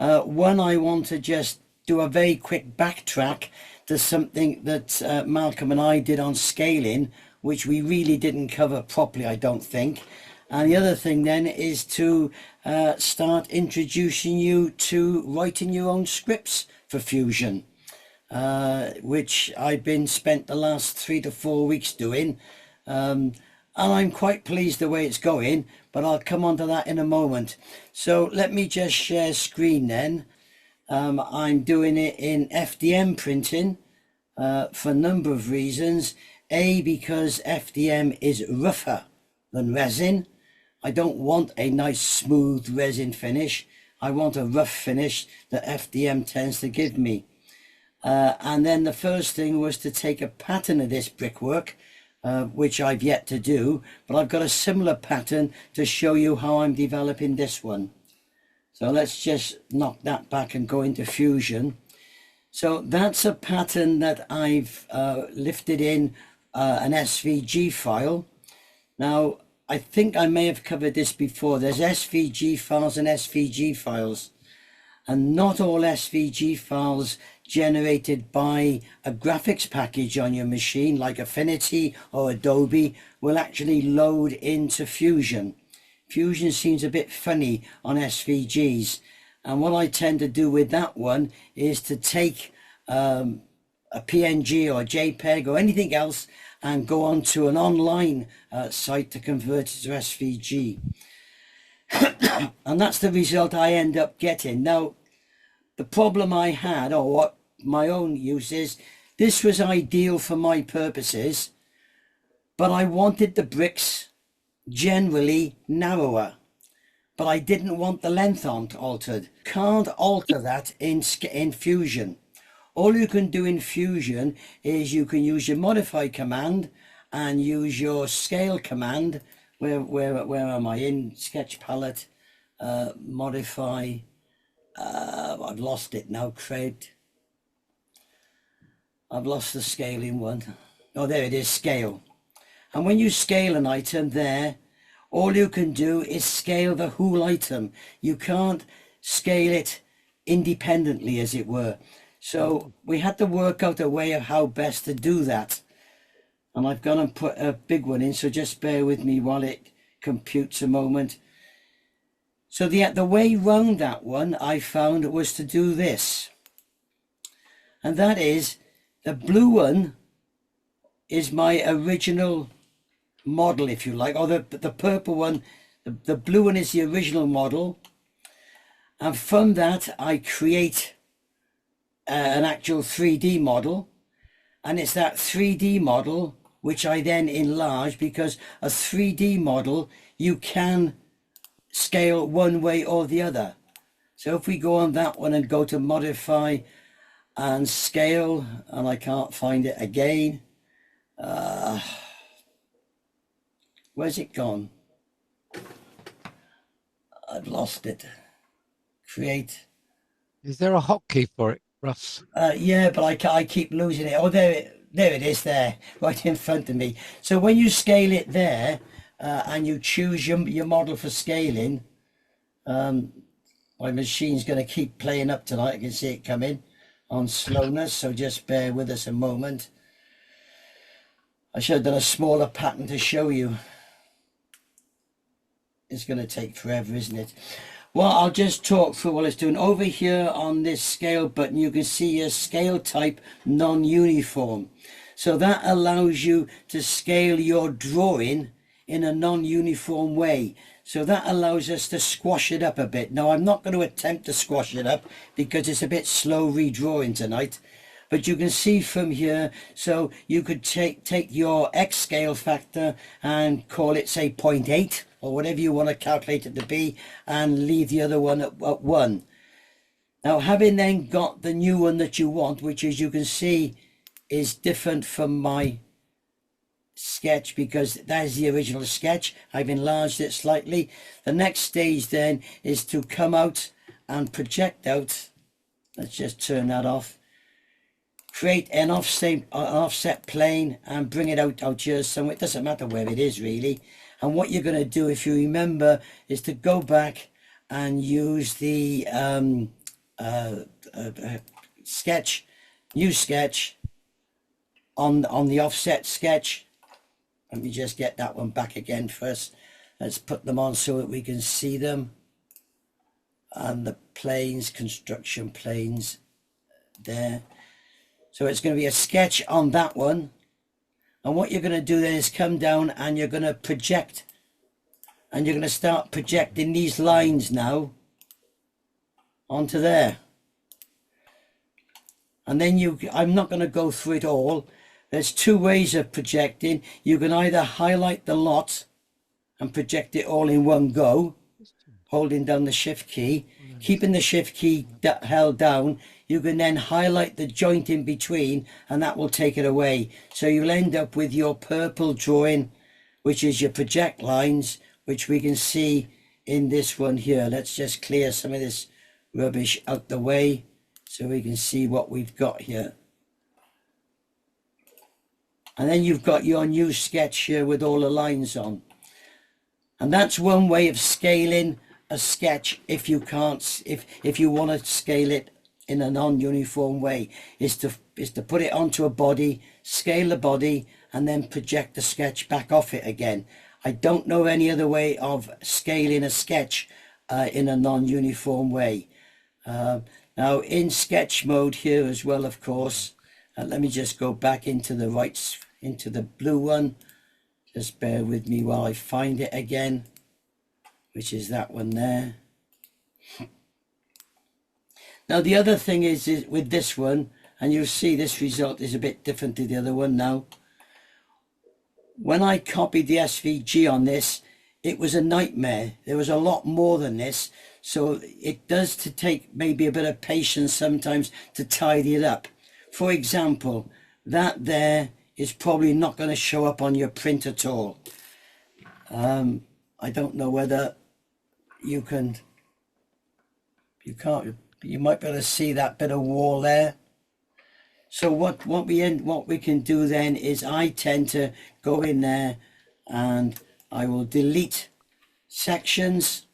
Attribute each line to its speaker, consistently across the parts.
Speaker 1: One, I want to just do a very quick backtrack to something that Malcolm and I did on scaling, which we really didn't cover properly, I don't think. And the other thing then is to start introducing you to writing your own scripts for Fusion, which I've been spent the last 3 to 4 weeks doing. And I'm quite pleased the way it's going, but I'll come on to that in a moment. So let me just share screen then. I'm doing it in FDM printing for a number of reasons. A, because FDM is rougher than resin. I don't want a nice smooth resin finish. I want a rough finish that FDM tends to give me. And then the first thing was to take a pattern of this brickwork, which I've yet to do, but I've got a similar pattern to show you how I'm developing this one. So let's just knock that back and go into Fusion. So that's a pattern that I've lifted in an SVG file. Now, I think I may have covered this before. There's SVG files and SVG files, and not all SVG files generated by a graphics package on your machine like Affinity or Adobe will actually load into Fusion. Fusion seems a bit funny on SVGs, and what I tend to do with that one is to take a PNG or a JPEG or anything else and go onto an online site to convert it to SVG. And that's the result I end up getting. Now, the problem I had, or what my own use is, this was ideal for my purposes, but I wanted the bricks generally narrower, but I didn't want the length altered. Can't alter that in Fusion. All you can do in Fusion is you can use your modify command and use your scale command. Where am I? In Sketch Palette, modify. I've lost it now, Craig. I've lost the scaling one. Oh, there it is, scale. And when you scale an item there, all you can do is scale the whole item. You can't scale it independently, as it were. So we had to work out a way of how best to do that. And I've gone and put a big one in, so just bear with me while it computes a moment. So the way round that one I found was to do this. And that is, the blue one is my original model, if you like, or the purple one. The blue one is the original model. And from that, I create an actual 3D model. And it's that 3D model which I then enlarge, because a 3D model, you can scale one way or the other. So if we go on that one and go to modify and scale, and I can't find it again. Where's it gone? I've lost it. Create.
Speaker 2: Is there a hotkey for it, Russ?
Speaker 1: Yeah, but I keep losing it. Oh, there it is, there, right in front of me. So when you scale it there, and you choose your model for scaling, my machine's going to keep playing up tonight. I can see it coming on slowness, so just bear with us a moment. I should have done a smaller pattern to show you. It's going to take forever, isn't it? Well, I'll just talk through what it's doing. Over here on this scale button, you can see your scale type non-uniform. So that allows you to scale your drawing in a non-uniform way. So that allows us to squash it up a bit. Now, I'm not going to attempt to squash it up because it's a bit slow redrawing tonight. But you can see from here, so you could take your X scale factor and call it, say, 0.8 or whatever you want to calculate it to be, and leave the other one at 1. Now, having then got the new one that you want, which, as you can see, is different from my sketch, because that is the original sketch. I've enlarged it slightly. The next stage then is to come out and project out. Let's just turn that off. Create an offset plane and bring it out here somewhere. It doesn't matter where it is, really. And what you're going to do, if you remember, is to go back and use the sketch, new sketch on the offset sketch. Let me just get that one back again first. Let's put them on so that we can see them. And the planes, construction planes there. So it's going to be a sketch on that one. And what you're going to do then is come down and you're going to project. And you're going to start projecting these lines now onto there. And then I'm not going to go through it all. There's two ways of projecting. You can either highlight the lot and project it all in one go, holding down the shift key. Keeping the shift key held down, you can then highlight the joint in between and that will take it away. So you'll end up with your purple drawing, which is your project lines, which we can see in this one here. Let's just clear some of this rubbish out the way so we can see what we've got here. And then you've got your new sketch here with all the lines on. And that's one way of scaling a sketch if you can't, if you want to scale it in a non-uniform way, is to put it onto a body, scale the body, and then project the sketch back off it again. I don't know any other way of scaling a sketch in a non-uniform way. Now in sketch mode here as well, of course, let me just go back into the blue one. Just bear with me while I find it again, which is that one there. Now the other thing is with this one, and you'll see this result is a bit different to the other one now. When I copied the SVG on this, it was a nightmare. There was a lot more than this. So it does take maybe a bit of patience sometimes to tidy it up. For example, that there is probably not going to show up on your print at all. I don't know whether you can't, you might be able to see that bit of wall there. So what we can do then is I tend to go in there and I will delete sections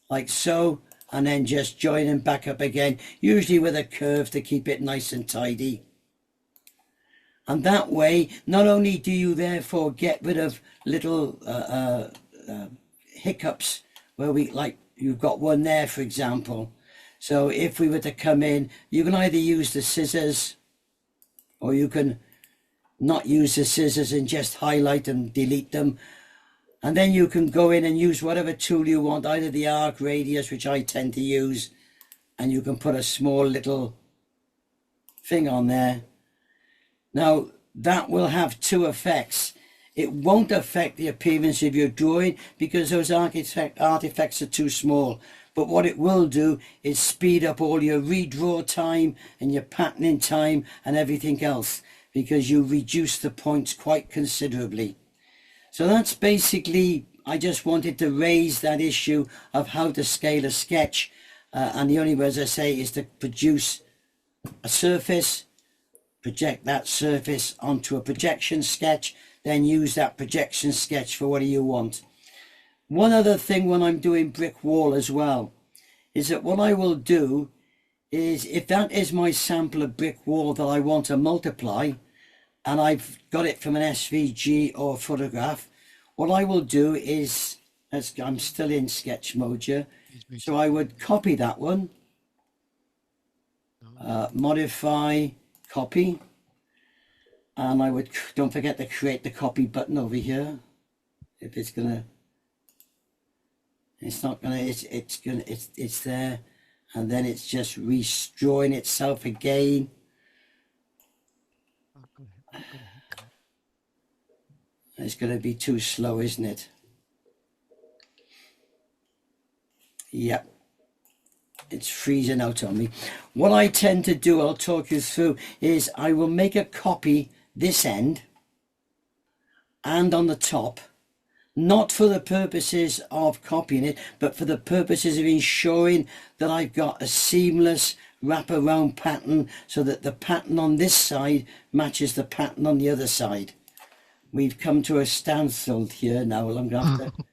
Speaker 1: like so, and then just join them back up again, usually with a curve to keep it nice and tidy. And that way, not only do you therefore get rid of little hiccups where you've got one there, for example. So if we were to come in, you can either use the scissors or you can not use the scissors and just highlight and delete them. And then you can go in and use whatever tool you want, either the arc radius, which I tend to use, and you can put a small little thing on there. Now, that will have two effects. It won't affect the appearance of your drawing because those artifacts are too small. But what it will do is speed up all your redraw time and your patterning time and everything else, because you reduce the points quite considerably. So that's basically, I just wanted to raise that issue of how to scale a sketch. And the only way, as I say, is to produce a surface, project that surface onto a projection sketch, then use that projection sketch for what you want. One other thing when I'm doing brick wall as well, is that what I will do is, if that is my sample of brick wall that I want to multiply, and I've got it from an SVG or a photograph, what I will do is, I'm still in sketch mode here, so I would copy that one, modify, copy, and I would, don't forget to create the copy button over here. If it's gonna, it's not gonna, it's there, and then it's just redrawing itself again. It's gonna be too slow, isn't it? Yep. It's freezing out on me. What I tend to do, I'll talk you through, is I will make a copy this end and on the top, not for the purposes of copying it, but for the purposes of ensuring that I've got a seamless wraparound pattern, so that the pattern on this side matches the pattern on the other side. We've come to a standstill here now. I'm going to have to,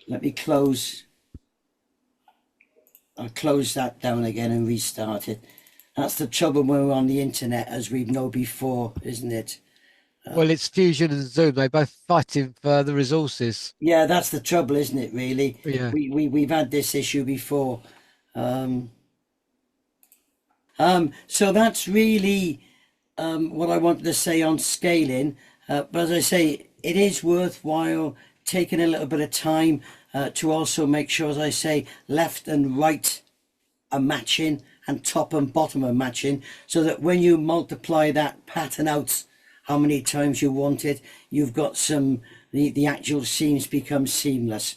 Speaker 1: let me close. I'll close that down again and restart it. That's the trouble when we're on the internet, as we've known before, isn't it?
Speaker 2: Well, it's Fusion and Zoom. They both fighting for the resources.
Speaker 1: Yeah, that's the trouble, isn't it, really?
Speaker 2: Yeah.
Speaker 1: We've had this issue before. Um, so that's really what I wanted to say on scaling. But as I say, it is worthwhile taking a little bit of time to also make sure, as I say, left and right are matching and top and bottom are matching, so that when you multiply that pattern out how many times you want it, you've got some, the actual seams become seamless.